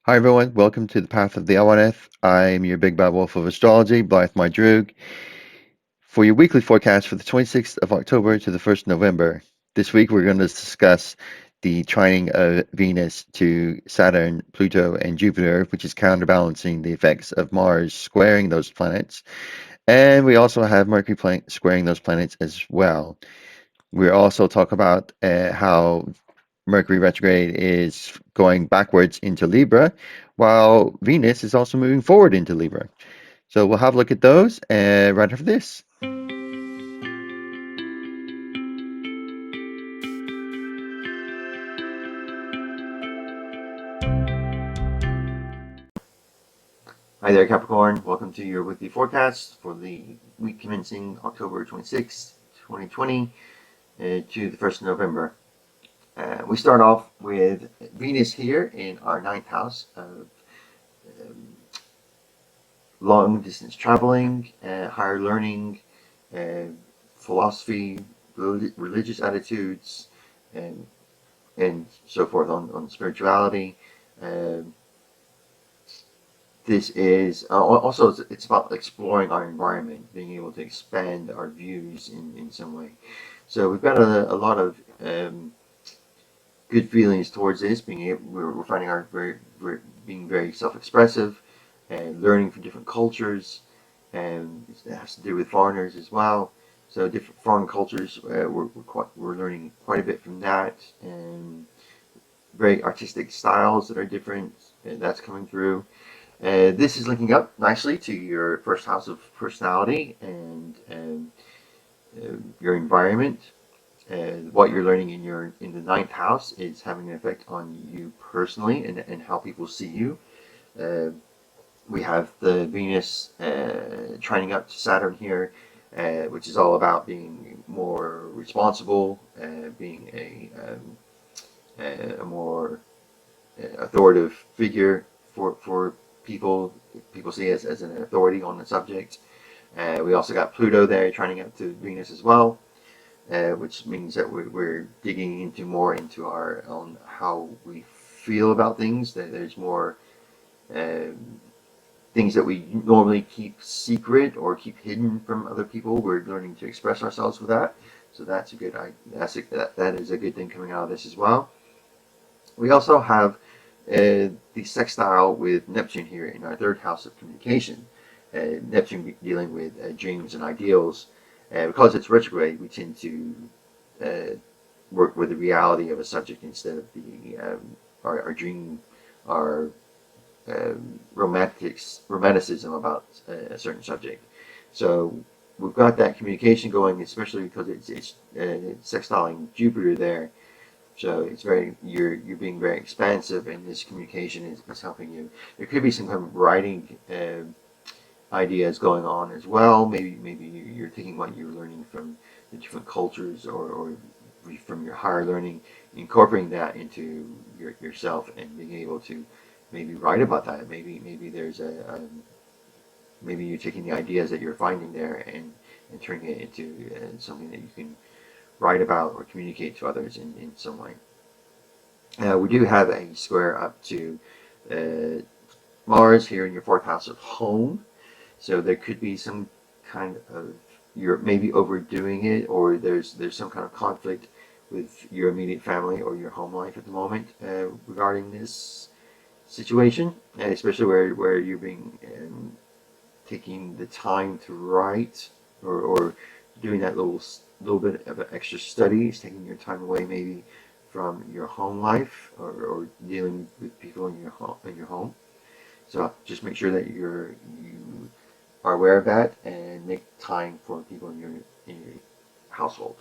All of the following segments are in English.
Hi everyone, welcome to the Path of the Awenydd. I'm your big bad wolf of astrology, Blythe My Droog, for your weekly forecast for the 26th of October to the 1st of November. This week we're going to discuss the trining of Venus to Saturn, Pluto, and Jupiter, which is counterbalancing the effects of Mars squaring those planets. And we also have Mercury squaring those planets as well. We'll also talk about how Mercury retrograde is going backwards into Libra, while Venus is also moving forward into Libra. So we'll have a look at those right after this. Hi there, Capricorn. Welcome to your weekly forecast for the week commencing October 26th, 2020 to the 1st of November. We start off with Venus here in our ninth house of long distance traveling, higher learning, uh, philosophy, religious attitudes, and so forth on spirituality. Um, this is also it's about exploring our environment, being able to expand our views in some way. So we've got a lot of good feelings towards this. We're finding we're being very self-expressive and learning from different cultures, and it has to do with foreigners as well. So different foreign cultures, we're learning quite a bit from that, and very artistic styles that are different, and that's coming through. This is linking up nicely to your first house of personality and your environment. What you're learning in the ninth house is having an effect on you personally and how people see you. Uh, we have the Venus trining up to Saturn here, which is all about being more responsible, being a more authoritative figure for people. People see us as an authority on the subject. We also got Pluto there trining up to Venus as well, which means that we're digging into more into our own how we feel about things. That there's more um, things that we normally keep secret or keep hidden from other people. We're learning to express ourselves with that. So that's a good. That is a good thing coming out of this as well. We also have the sextile with Neptune here in our third house of communication. Neptune dealing with dreams and ideals. Because it's retrograde, we tend to uh, work with the reality of a subject instead of the our dream, our romanticism about a certain subject. So we've got that communication going, especially because it's sextiling Jupiter there. So it's you're being very expansive, and this communication is helping you. There could be some kind of writing ideas going on as well. Maybe you're taking what you're learning from the different cultures or from your higher learning, incorporating that into yourself and being able to maybe write about that. Maybe there's maybe you're taking the ideas that you're finding there and turning it into something that you can write about or communicate to others in some way. We do have a square up to uh, Mars here in your fourth house of home. So there could be some kind of you're maybe overdoing it, or there's some kind of conflict with your immediate family or your home life at the moment regarding this situation, and especially where you're being taking the time to write or doing that little bit of an extra study is taking your time away maybe from your home life or dealing with people in your home. So just make sure that you are aware of that and make time for people in your household.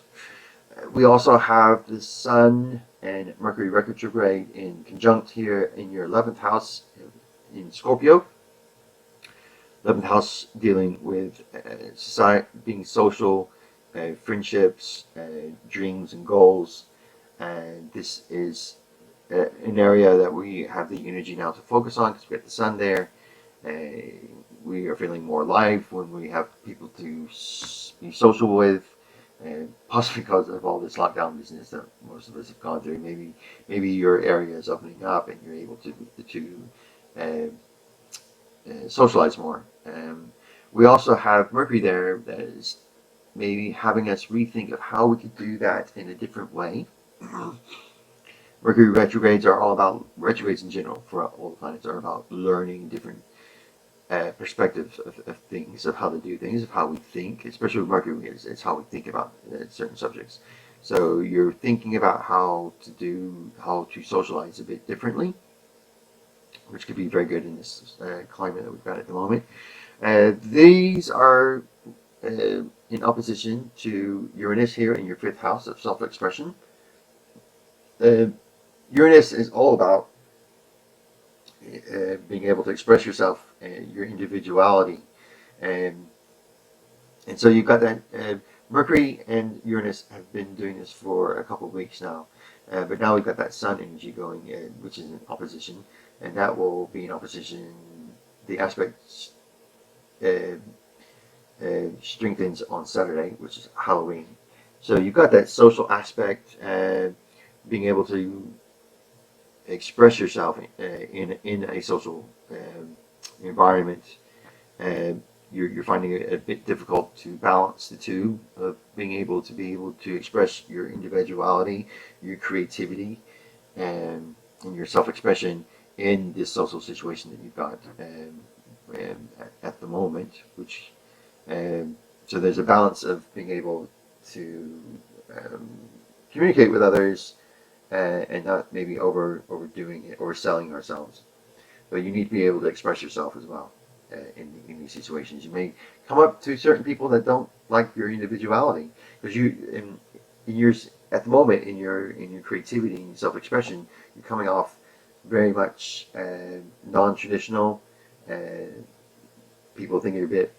We also have the Sun and Mercury retrograde in conjunct here in your 11th house in Scorpio. 11th house dealing with society, being social, friendships, dreams and goals. And this is an area that we have the energy now to focus on because we got the sun there. We are feeling more alive when we have people to be social with, and possibly because of all this lockdown business that most of us have gone through. Maybe your area is opening up and you're able to uh, socialize more. We also have Mercury there that is maybe having us rethink of how we could do that in a different way. Mercury retrogrades are all about, retrogrades in general for all the planets are about learning different perspectives of things, of how to do things, of how we think, especially with Mercury, it's how we think about certain subjects. So you're thinking about how to socialize a bit differently, which could be very good in this climate that we've got at the moment. These are in opposition to Uranus here in your fifth house of self-expression. Uranus is all about being able to express yourself, your individuality, and so you've got that. Mercury and Uranus have been doing this for a couple of weeks now, but now we've got that Sun energy going, which is in opposition, and that will be in opposition. The aspect strengthens on Saturday, which is Halloween. So you've got that social aspect, being able to express yourself in a social environment. You're finding it a bit difficult to balance the two of being able to express your individuality, your creativity, and your self-expression in this social situation that you've got at the moment. Which so there's a balance of being able to communicate with others and not maybe overdoing it, overselling ourselves. But you need to be able to express yourself as well in these situations. You may come up to certain people that don't like your individuality because in yours at the moment in your creativity and self-expression, you're coming off very much non-traditional. People think you're a bit,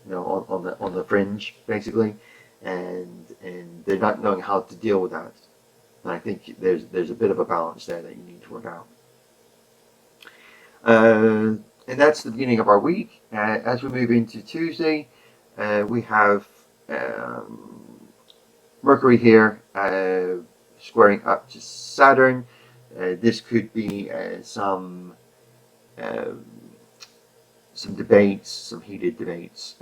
on the fringe basically, and they're not knowing how to deal with that. And I think there's a bit of a balance there that you need to work out. And that's the beginning of our week. As we move into Tuesday, we have Mercury here squaring up to Saturn. This could be some debates, some heated debates,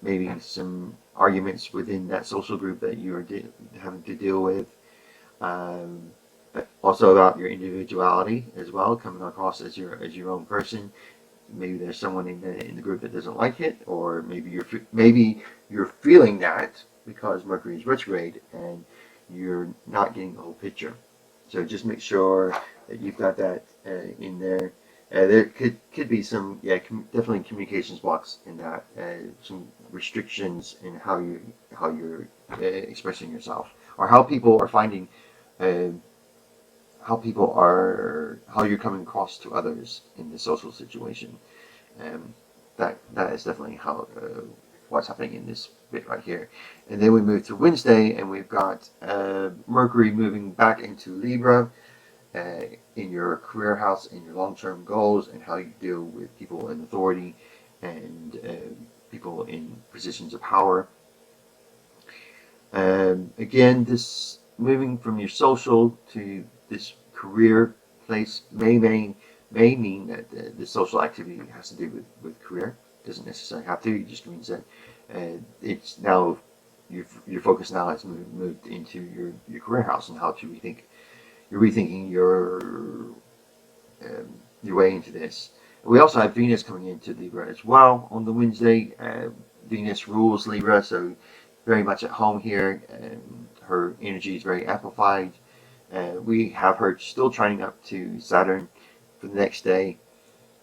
maybe some arguments within that social group that you're having to deal with. But also about your individuality as well, coming across as your own person. Maybe there's someone in the group that doesn't like it, or maybe you're feeling that because Mercury is retrograde and you're not getting the whole picture. So just make sure that you've got that in there. There could be some definitely communications blocks in that, some restrictions in how you're expressing yourself, or how people are finding. How you're coming across to others in the social situation. That is definitely what's happening in this bit right here. And then we move to Wednesday, and we've got Mercury moving back into Libra in your career house, in your long-term goals, and how you deal with people in authority and people in positions of power. Again, this moving from your social to this career place may mean that the social activity has to do with career. It doesn't necessarily have to. It just means that it's now your focus now has moved into your career house and how to you're rethinking your way into this. We also have Venus coming into Libra as well on the Wednesday. Venus rules Libra, so very much at home here. Her energy is very amplified. We have her still trining up to Saturn for the next day,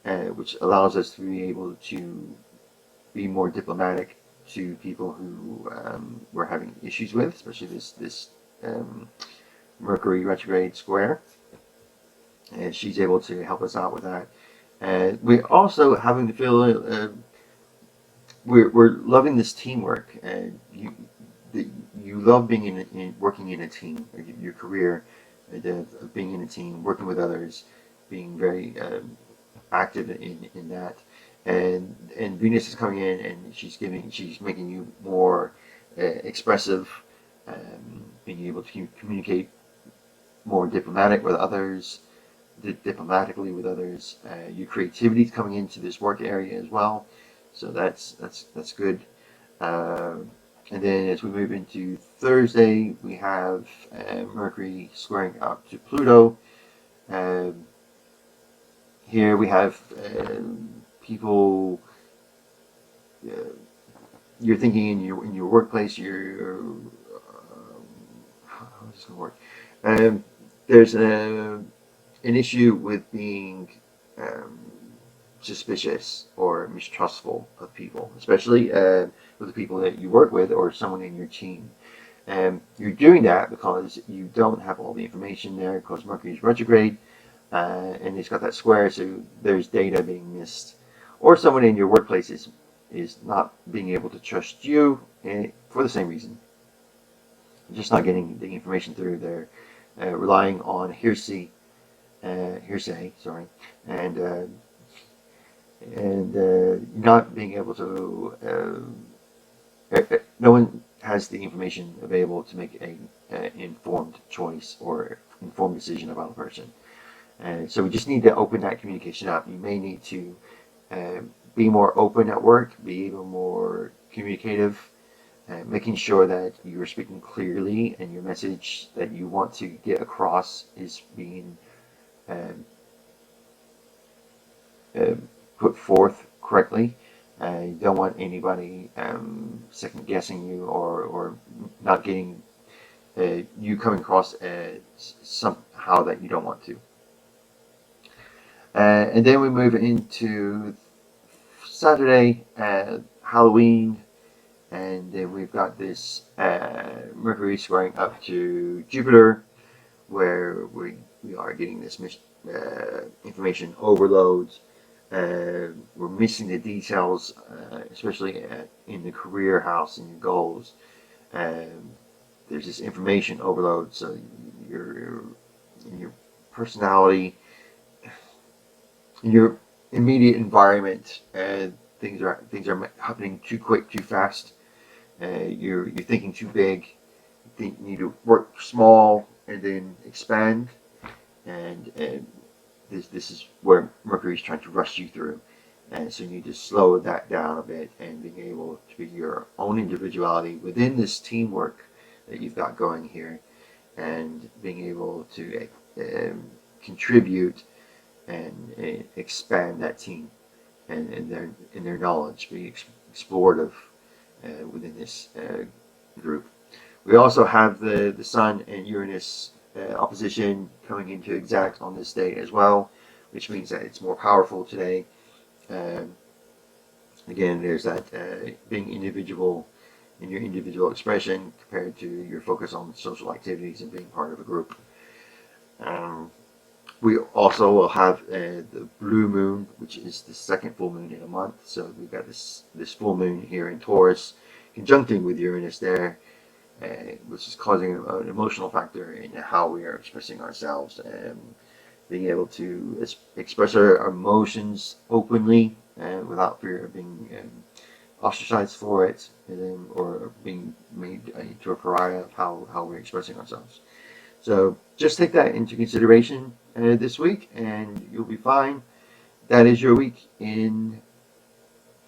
which allows us to be able to be more diplomatic to people who we're having issues with, especially this Mercury retrograde square. And she's able to help us out with that. We're also having to feel we're loving this teamwork, and you love being working in a team. Your career of being in a team, working with others, being very active in that. And Venus is coming in, and she's making you more expressive, being able to communicate more diplomatic with others, diplomatically with others. Your creativity is coming into this work area as well, so that's good. And then as we move into Thursday, we have Mercury squaring up to Pluto. Here we have people. You're thinking in your workplace. How is this going to work? There's an issue with being suspicious or mistrustful of people, especially with the people that you work with or someone in your team. You're doing that because you don't have all the information there, because Mercury is retrograde, and it's got that square, so there's data being missed, or someone in your workplace is not being able to trust you for the same reason. Just not getting the information through. They're relying on hearsay, and not being able to. No one has the information available to make an informed choice or informed decision about a person. And so we just need to open that communication up. You may need to be more open at work, be even more communicative, making sure that you're speaking clearly and your message that you want to get across is being put forth correctly. You don't want anybody second guessing you or not getting you coming across somehow that you don't want to. And then we move into Saturday, Halloween, and then we've got this Mercury squaring up to Jupiter, where we are getting this information overload. We're missing the details, especially in the career house and your goals. There's this information overload, so your personality, in your immediate environment, things are happening too quick, too fast. You're thinking too big. You need to work small and then expand, and this is where Mercury is trying to rush you through. And so you need to slow that down a bit and being able to be your own individuality within this teamwork that you've got going here, and being able to contribute and expand that team and their knowledge, be explorative within this group. We also have the Sun and Uranus opposition coming into exact on this day as well, which means that it's more powerful today. Again, there's that being individual in your individual expression compared to your focus on social activities and being part of a group. We also will have the blue moon, which is the second full moon in a month. So we've got this full moon here in Taurus, conjuncting with Uranus there, which is causing an emotional factor in how we are expressing ourselves, and being able to express our emotions openly without fear of being ostracized for it, or being made into a pariah of how we're expressing ourselves. So just take that into consideration this week, and you'll be fine. That is your week in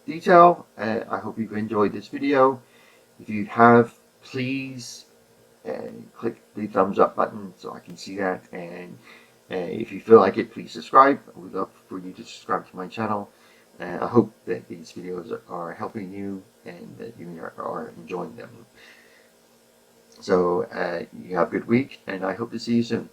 detail. I hope you've enjoyed this video. If you have, please click the thumbs up button so I can see that. And if you feel like it, please subscribe. I would love for you to subscribe to my channel. I hope that these videos are helping you and that you are enjoying them. So you have a good week, and I hope to see you soon.